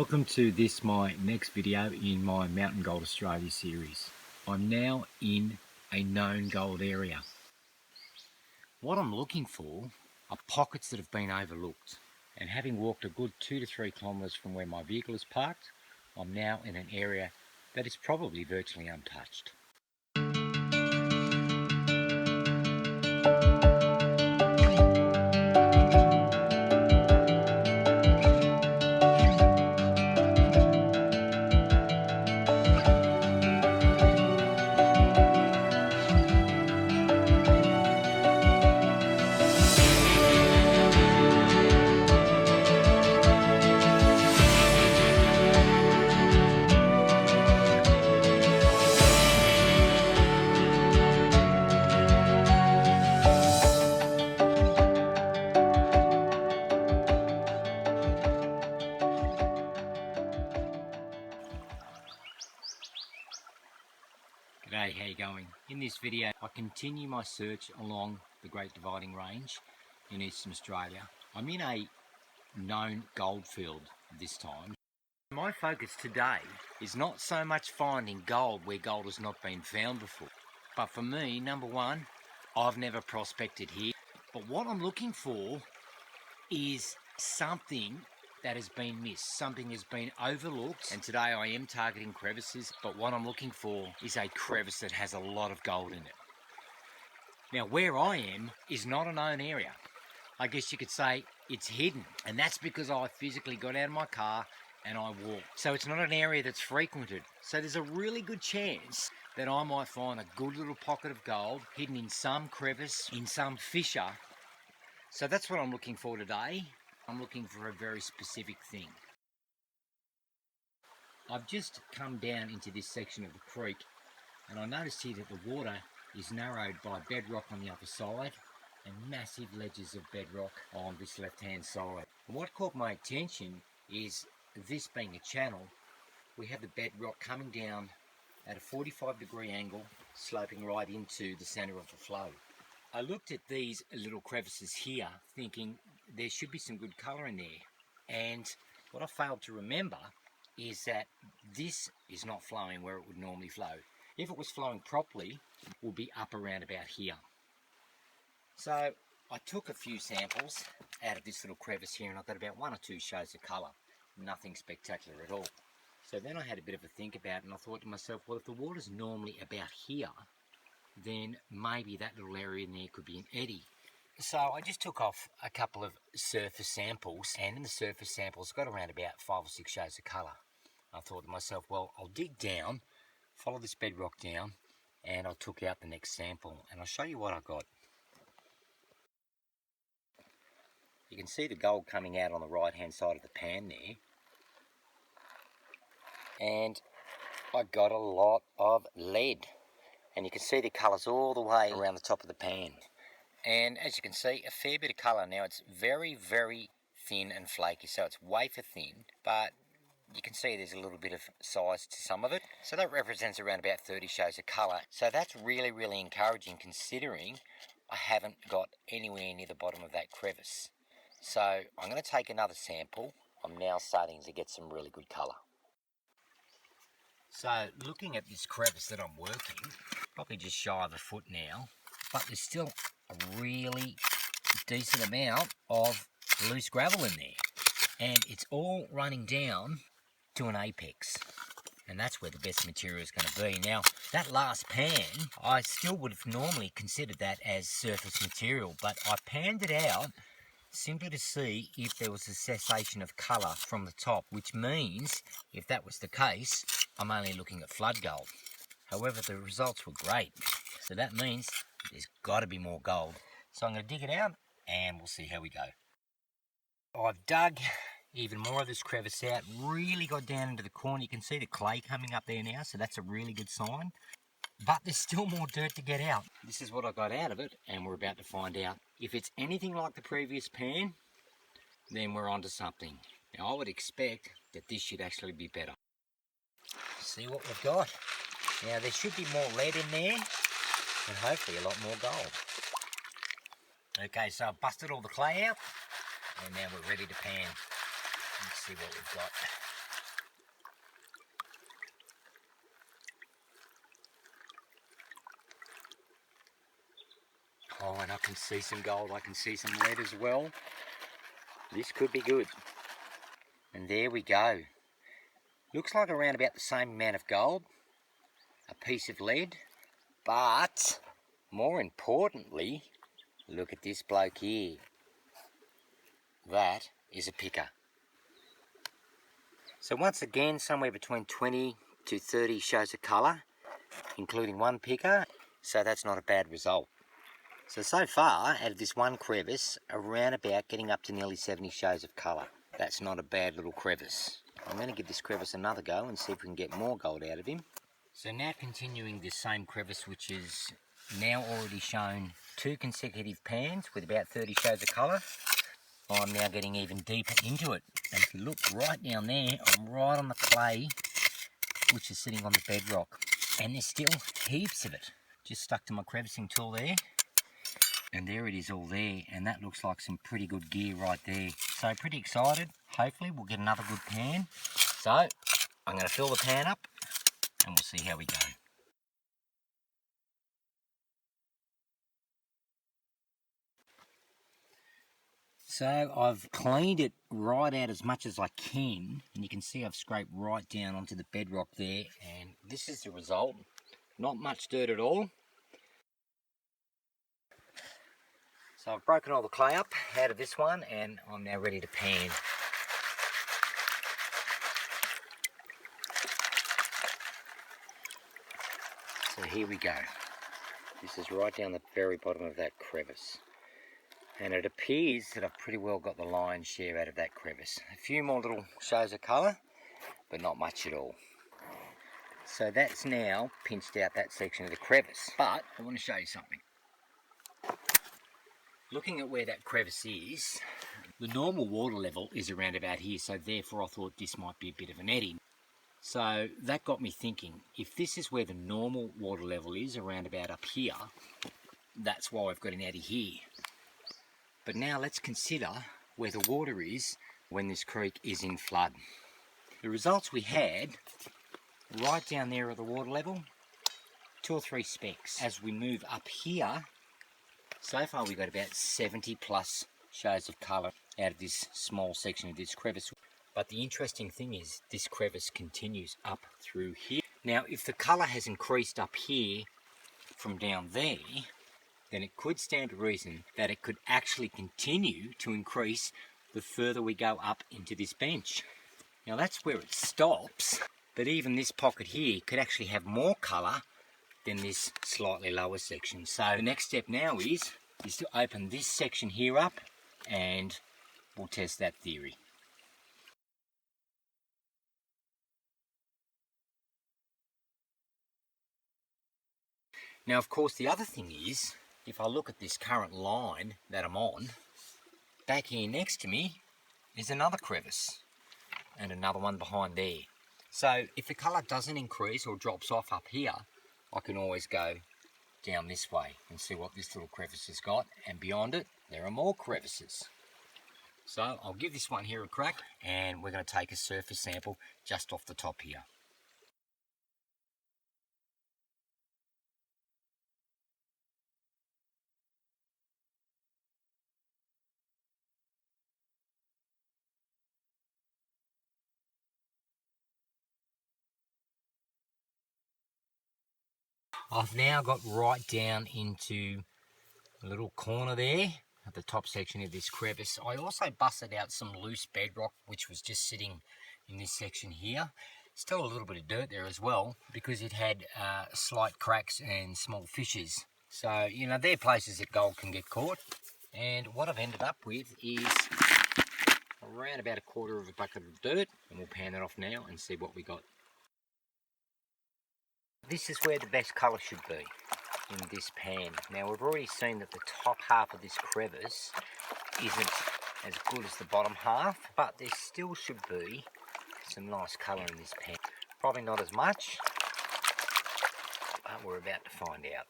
Welcome to this, my next video in my Mountain Gold Australia series. I'm now in a known gold area. What I'm looking for are pockets that have been overlooked. And having walked a good 2 to 3 kilometres from where my vehicle is parked, I'm now in an area that is probably virtually untouched. G'day, how you going? In this video I continue my search along the Great Dividing Range in Eastern Australia. I'm in a known goldfield this time. My focus today is not so much finding gold where gold has not been found before, but for me, number one, I've never prospected here, but what I'm looking for is something that has been missed, something has been overlooked, and today I am targeting crevices, but what I'm looking for is a crevice that has a lot of gold in it. Now where I am is not a known area. I guess you could say it's hidden, and that's because I physically got out of my car and I walked. So it's not an area that's frequented. So there's a really good chance that I might find a good little pocket of gold hidden in some crevice, in some fissure. So that's what I'm looking for today. I'm looking for a very specific thing. I've just come down into this section of the creek, and I noticed here that the water is narrowed by bedrock on the upper side and massive ledges of bedrock on this left hand side. And what caught my attention is, this being a channel, we have the bedrock coming down at a 45-degree angle, sloping right into the centre of the flow. I looked at these little crevices here thinking there should be some good colour in there, and what I failed to remember is that this is not flowing where it would normally flow. If it was flowing properly, it would be up around about here. So I took a few samples out of this little crevice here, and I got about 1 or 2 shades of colour, nothing spectacular at all. So then I had a bit of a think about it, and I thought to myself, well, if the water's normally about here, then maybe that little area in there could be an eddy. So I just took off a couple of surface samples, and in the surface samples got around about 5 or 6 shades of colour. I thought to myself, well, I'll dig down, follow this bedrock down, and I took out the next sample, and I'll show you what I got. You can see the gold coming out on the right hand side of the pan there, and I got a lot of lead. And you can see the colours all the way around the top of the pan. And as you can see, a fair bit of colour. Now it's very, very thin and flaky, so it's wafer thin, but you can see there's a little bit of size to some of it. So that represents around about 30 shades of colour. So that's really, really encouraging, considering I haven't got anywhere near the bottom of that crevice. So I'm going to take another sample. I'm now starting to get some really good colour. So looking at this crevice that I'm working, probably just shy of a foot now, but there's still a really decent amount of loose gravel in there, and it's all running down to an apex, and that's where the best material is going to be. Now that last pan, I still would have normally considered that as surface material, but I panned it out simply to see if there was a cessation of colour from the top, which means if that was the case, I'm only looking at flood gold. However, the results were great, so that means there's got to be more gold. So I'm going to dig it out and we'll see how we go. I've dug even more of this crevice out, really got down into the corner. You can see the clay coming up there now, so that's a really good sign. But there's still more dirt to get out. This is what I got out of it, and we're about to find out. If it's anything like the previous pan, then we're onto something. Now I would expect that this should actually be better. See what we've got. Now there should be more lead in there, and hopefully a lot more gold. Okay, so I've busted all the clay out, and now we're ready to pan. Let's see what we've got. Oh, and I can see some gold, I can see some lead as well. This could be good. And there we go. Looks like around about the same amount of gold, a piece of lead, but more importantly, look at this bloke here. That is a picker. So once again, somewhere between 20 to 30 shows of colour, including one picker, so that's not a bad result. So far, out of this one crevice, around about getting up to nearly 70 shows of colour. That's not a bad little crevice. I'm going to give this crevice another go and see if we can get more gold out of him. So now continuing this same crevice, which is now already shown 2 consecutive pans with about 30 shows of colour. I'm now getting even deeper into it. And if you look right down there, I'm right on the clay, which is sitting on the bedrock. And there's still heaps of it. Just stuck to my crevicing tool there. And there it is all there, and that looks like some pretty good gear right there. So pretty excited. Hopefully we'll get another good pan. So I'm going to fill the pan up and we'll see how we go. So I've cleaned it right out as much as I can, and you can see I've scraped right down onto the bedrock there, and this is the result. Not much dirt at all. So I've broken all the clay up out of this one, and I'm now ready to pan. So here we go. This is right down the very bottom of that crevice. And it appears that I've pretty well got the lion's share out of that crevice. A few more little shows of colour, but not much at all. So that's now pinched out that section of the crevice. But I want to show you something. Looking at where that crevice is, the normal water level is around about here, so therefore I thought this might be a bit of an eddy. So that got me thinking, if this is where the normal water level is, around about up here, that's why I've got an eddy here. But now let's consider where the water is when this creek is in flood. The results we had, right down there at the water level, 2 or 3 specks. As we move up here, so far we've got about 70 plus shows of colour out of this small section of this crevice. But the interesting thing is this crevice continues up through here. Now if the colour has increased up here from down there, then it could stand to reason that it could actually continue to increase the further we go up into this bench. Now that's where it stops, but even this pocket here could actually have more colour than this slightly lower section. So the next step now is to open this section here up and we'll test that theory. Now of course the other thing is, if I look at this current line that I'm on, back here next to me is another crevice and another one behind there. So if the colour doesn't increase or drops off up here, I can always go down this way and see what this little crevice has got, and beyond it there are more crevices. So I'll give this one here a crack, and we're going to take a surface sample just off the top here. I've now got right down into a little corner there at the top section of this crevice. I also busted out some loose bedrock which was just sitting in this section here. Still a little bit of dirt there as well, because it had slight cracks and small fissures. So, you know, they're places that gold can get caught. And what I've ended up with is around about a quarter of a bucket of dirt, and we'll pan that off now and see what we got. This is where the best colour should be, in this pan. Now we've already seen that the top half of this crevice isn't as good as the bottom half, but there still should be some nice colour in this pan. Probably not as much, but we're about to find out.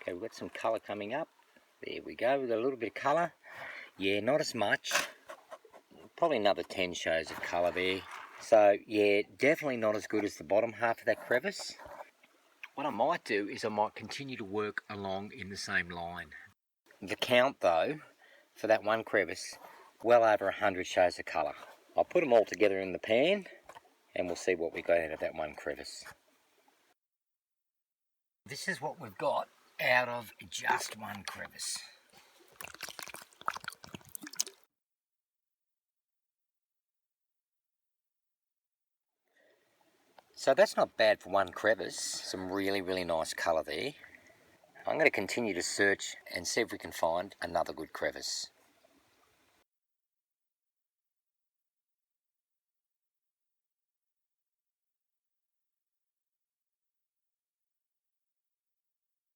Okay, we've got some colour coming up. There we go, we've got a little bit of colour. Yeah, not as much. Probably another 10 shows of colour there. So yeah, definitely not as good as the bottom half of that crevice. What I might do is I might continue to work along in the same line. The count though, for that one crevice, well over 100 shades of colour. I'll put them all together in the pan and we'll see what we got out of that one crevice. This is what we've got out of just one crevice. So that's not bad for one crevice. Some really nice colour there. I'm going to continue to search and see if we can find another good crevice.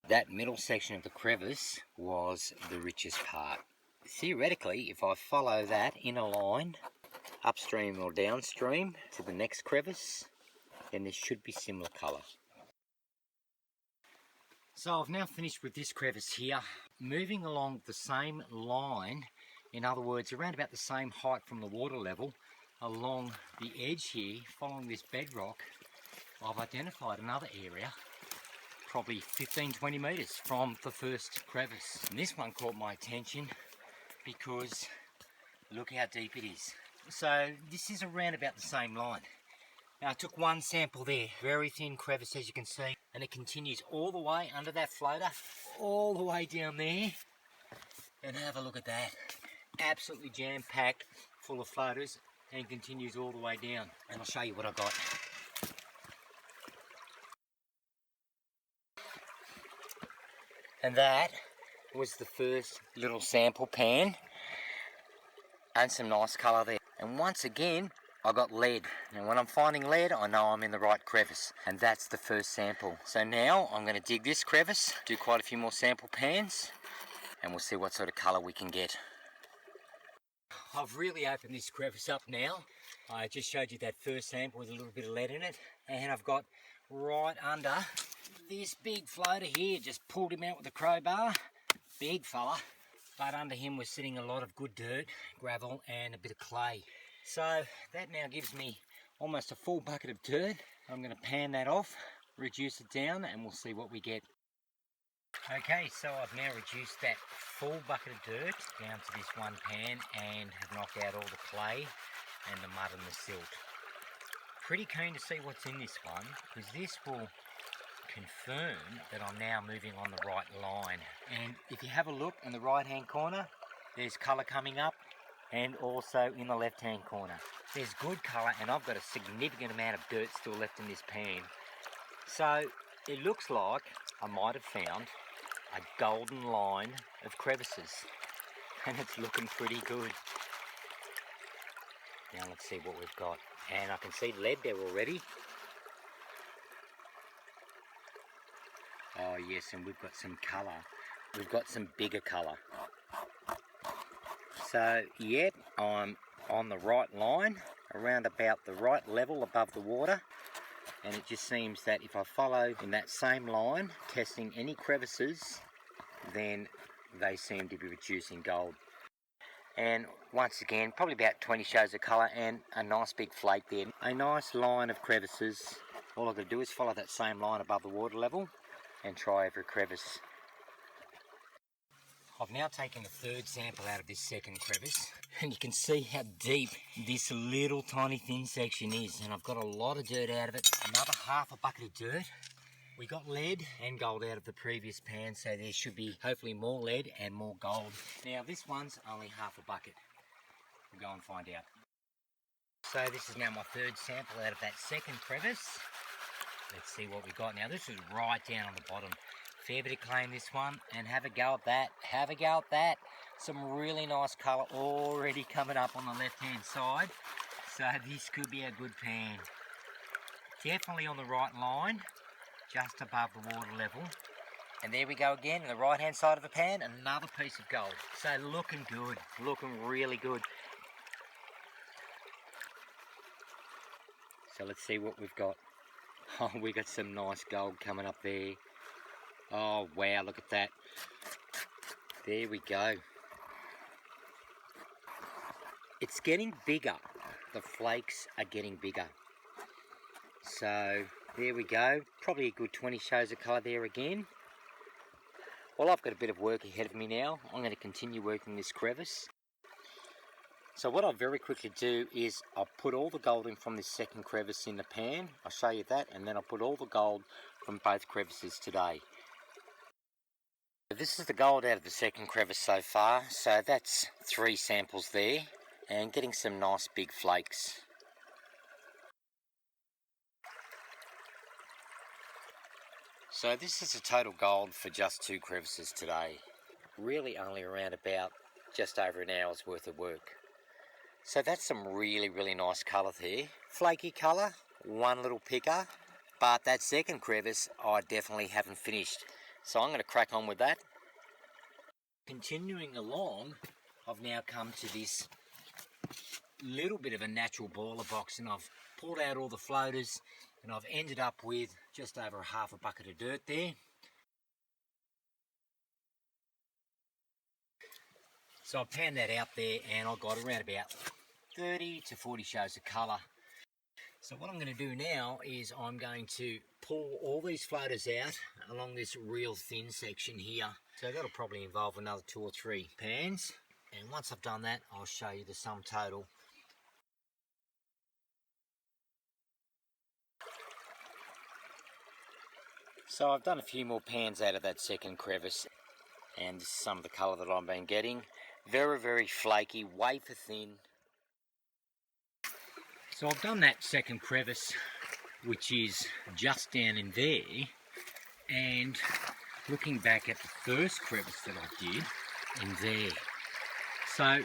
That middle section of the crevice was the richest part. Theoretically, if I follow that in a line, upstream or downstream to the next crevice, then this should be similar colour. So I've now finished with this crevice here, moving along the same line, in other words around about the same height from the water level, along the edge here, following this bedrock. I've identified another area, probably 15-20 metres from the first crevice. And this one caught my attention because look how deep it is. So this is around about the same line. Now I took one sample there, very thin crevice as you can see, and it continues all the way under that floater, all the way down there. And have a look at that. Absolutely jam-packed, full of floaters, and continues all the way down. And I'll show you what I got. And that was the first little sample pan, and some nice colour there. And once again, I got lead. And when I'm finding lead, I know I'm in the right crevice. And that's the first sample. So now I'm going to dig this crevice, do quite a few more sample pans, and we'll see what sort of colour we can get. I've really opened this crevice up now. I just showed you that first sample with a little bit of lead in it. And I've got right under this big floater here, just pulled him out with a crowbar. Big fella. But under him was sitting a lot of good dirt, gravel and a bit of clay. So that now gives me almost a full bucket of dirt. I'm going to pan that off, reduce it down, and we'll see what we get. Okay, so I've now reduced that full bucket of dirt down to this one pan and have knocked out all the clay and the mud and the silt. Pretty keen to see what's in this one, because this will confirm that I'm now moving on the right line. And if you have a look in the right hand corner, there's colour coming up, and also in the left hand corner there's good colour, and I've got a significant amount of dirt still left in this pan. So it looks like I might have found a golden line of crevices, and it's looking pretty good. Now let's see what we've got. And I can see lead there already. Oh yes, and we've got some colour. We've got some bigger colour. So yep, I'm on the right line, around about the right level above the water. And it just seems that if I follow in that same line, testing any crevices, then they seem to be producing gold. And once again, probably about 20 shades of colour and a nice big flake there. A nice line of crevices. All I've got to do is follow that same line above the water level and try every crevice. I've now taken the third sample out of this second crevice, and you can see how deep this little tiny thin section is, and I've got a lot of dirt out of it. Another half a bucket of dirt. We got lead and gold out of the previous pan, so there should be hopefully more lead and more gold. Now this one's only half a bucket. We'll go and find out. So this is now my third sample out of that second crevice. Let's see what we got. Now this is right down on the bottom. Fair bit of clay in this one, and have a go at that. Have a go at that. Some really nice colour already coming up on the left hand side. So this could be a good pan. Definitely on the right line, just above the water level. And there we go again, on the right hand side of the pan, another piece of gold. So looking good, looking really good. So let's see what we've got. Oh, we got some nice gold coming up there. Oh wow, look at that. There we go. It's getting bigger. the flakes are getting bigger. So there we go, probably a good 20 shades of colour there again. Well, I've got a bit of work ahead of me now. I'm going to continue working this crevice. So what I'll very quickly do is I'll put all the gold in from this second crevice in the pan. I'll show you that, and then I'll put all the gold from both crevices today. This is the gold out of the second crevice so far, so that's 3 samples there, and getting some nice big flakes. So this is a total gold for just 2 crevices today. Really only around about just over an hour's worth of work. So that's some really nice colour there. Flaky colour, one little picker, but that second crevice I definitely haven't finished. So I'm going to crack on with that. Continuing along, I've now come to this little bit of a natural boiler box, and I've pulled out all the floaters, and I've ended up with just over half a bucket of dirt there. So I panned that out there, and I got around about 30 to 40 shades of colour. So what I'm going to do now is I'm going to pull all these floaters out along this real thin section here. So that'll probably involve another 2 or 3 pans. And once I've done that, I'll show you the sum total. So I've done a few more pans out of that second crevice, and this is some of the colour that I've been getting. Very flaky, wafer thin. So I've done that second crevice, which is just down in there, and looking back at the first crevice that I did in there. So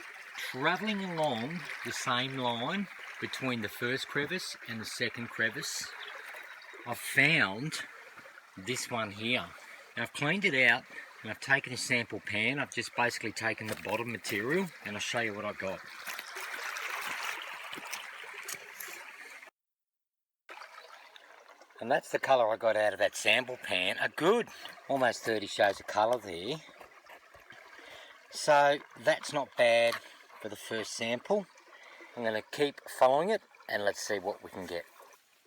travelling along the same line between the first crevice and the second crevice, I've found this one here. Now I've cleaned it out, and I've taken a sample pan. I've just basically taken the bottom material, and I'll show you what I got. And that's the colour I got out of that sample pan. A good almost 30 shades of colour there. So that's not bad for the first sample. I'm going to keep following it, and let's see what we can get.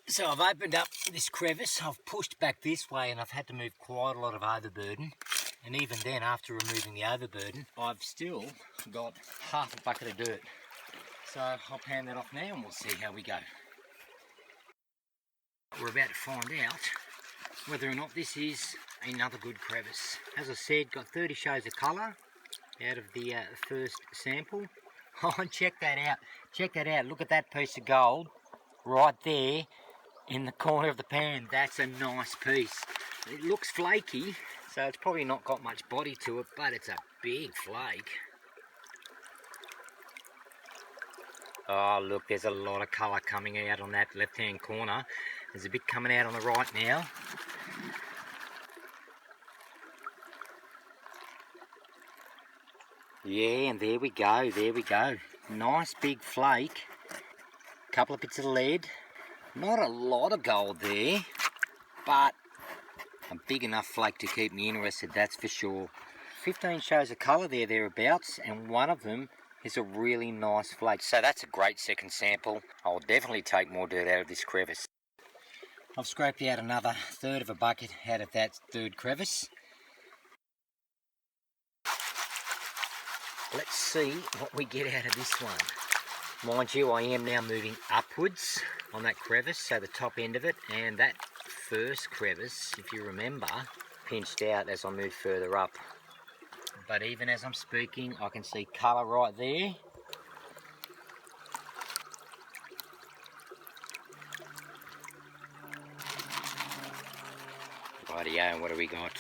So I've opened up this crevice, I've pushed back this way, and I've had to move quite a lot of overburden. And even then, after removing the overburden, I've still got half a bucket of dirt. So I'll pan that off now, and we'll see how we go. We're about to find out whether or not this is another good crevice. As I said, got 30 shades of colour out of the first sample. Oh, check that out. Check that out. Look at that piece of gold right there in the corner of the pan. That's a nice piece. It looks flaky, so it's probably not got much body to it, but it's a big flake. Oh, look, there's a lot of colour coming out on that left-hand corner. There's a bit coming out on the right now. Yeah, and there we go, there we go. Nice big flake. Couple of bits of lead. Not a lot of gold there, but a big enough flake to keep me interested, that's for sure. 15 shades of colour there, thereabouts, and one of them is a really nice flake. So that's a great second sample. I'll definitely take more dirt out of this crevice. I've scraped out another third of a bucket out of that third crevice. Let's see what we get out of this one. Mind you, I am now moving upwards on that crevice, so the top end of it, and that first crevice, if you remember, pinched out as I moved further up. But even as I'm speaking, I can see colour right there. Rightio, what do we got?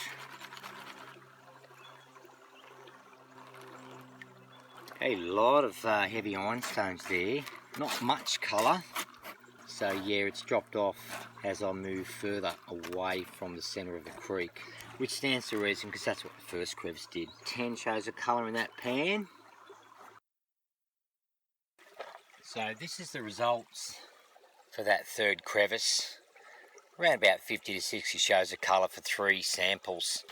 A lot of heavy ironstones there, not much colour. So yeah, it's dropped off as I move further away from the centre of the creek, which stands to reason because that's what the first crevice did. 10 shades of colour in that pan. So this is the results for that third crevice. Around about 50 to 60 shades of colour for 3 samples.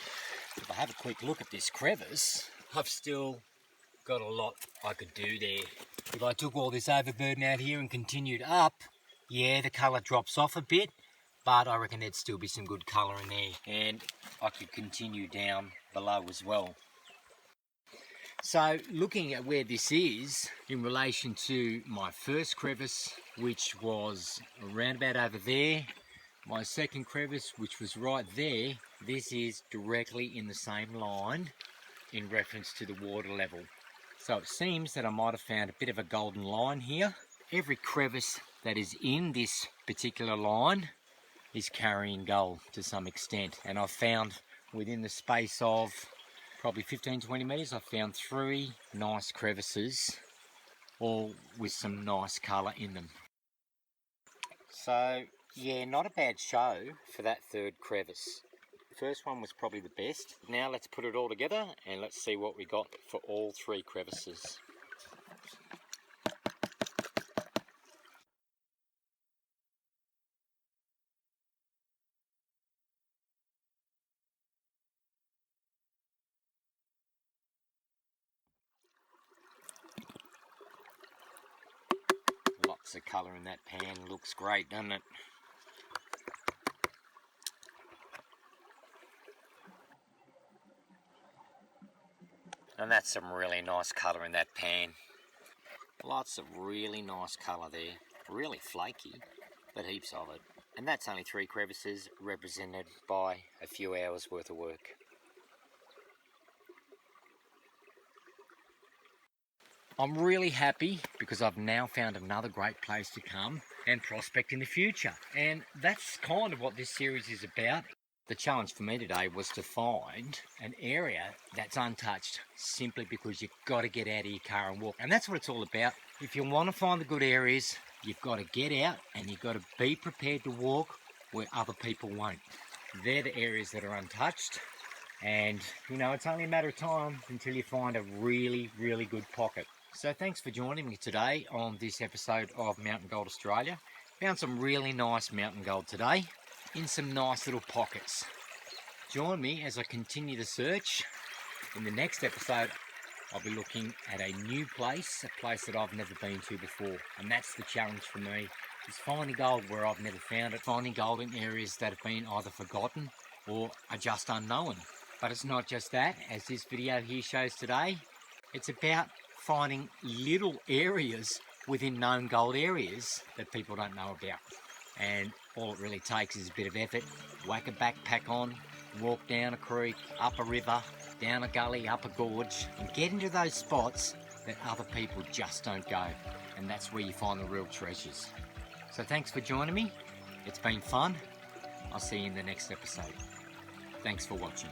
If I have a quick look at this crevice, I've still got a lot I could do there. If I took all this overburden out here and continued up, yeah, the colour drops off a bit, but I reckon there'd still be some good colour in there, and I could continue down below as well. So looking at where this is in relation to my first crevice, which was around about over there, my second crevice, which was right there, this is directly in the same line in reference to the water level. So it seems that I might have found a bit of a golden line here. Every crevice that is in this particular line is carrying gold to some extent, and I've found within the space of probably 15-20 metres, I've found 3 nice crevices, all with some nice colour in them. So yeah, not a bad show for that third crevice. The first one was probably the best. Now let's put it all together and let's see what we got for all 3 crevices. Lots of colour in that pan, looks great, doesn't it? And that's some really nice colour in that pan. Lots of really nice colour there. Really flaky, but heaps of it. And that's only 3 crevices represented by a few hours worth of work. I'm really happy because I've now found another great place to come and prospect in the future. And that's kind of what this series is about. The challenge for me today was to find an area that's untouched simply because you've got to get out of your car and walk. And that's what it's all about. If you want to find the good areas, you've got to get out and you've got to be prepared to walk where other people won't. They're the areas that are untouched. And, you know, it's only a matter of time until you find a really, really good pocket. So thanks for joining me today on this episode of Mountain Gold Australia. Found some really nice mountain gold today in some nice little pockets. Join me as I continue the search. In the next episode, I'll be looking at a new place, a place that I've never been to before. And that's the challenge for me, is finding gold where I've never found it, finding gold in areas that have been either forgotten or are just unknown. But it's not just that, as this video here shows today. It's about finding little areas within known gold areas that people don't know about. And all it really takes is a bit of effort, whack a backpack on, walk down a creek, up a river, down a gully, up a gorge, and get into those spots that other people just don't go. And that's where you find the real treasures. So thanks for joining me. It's been fun. I'll see you in the next episode. Thanks for watching.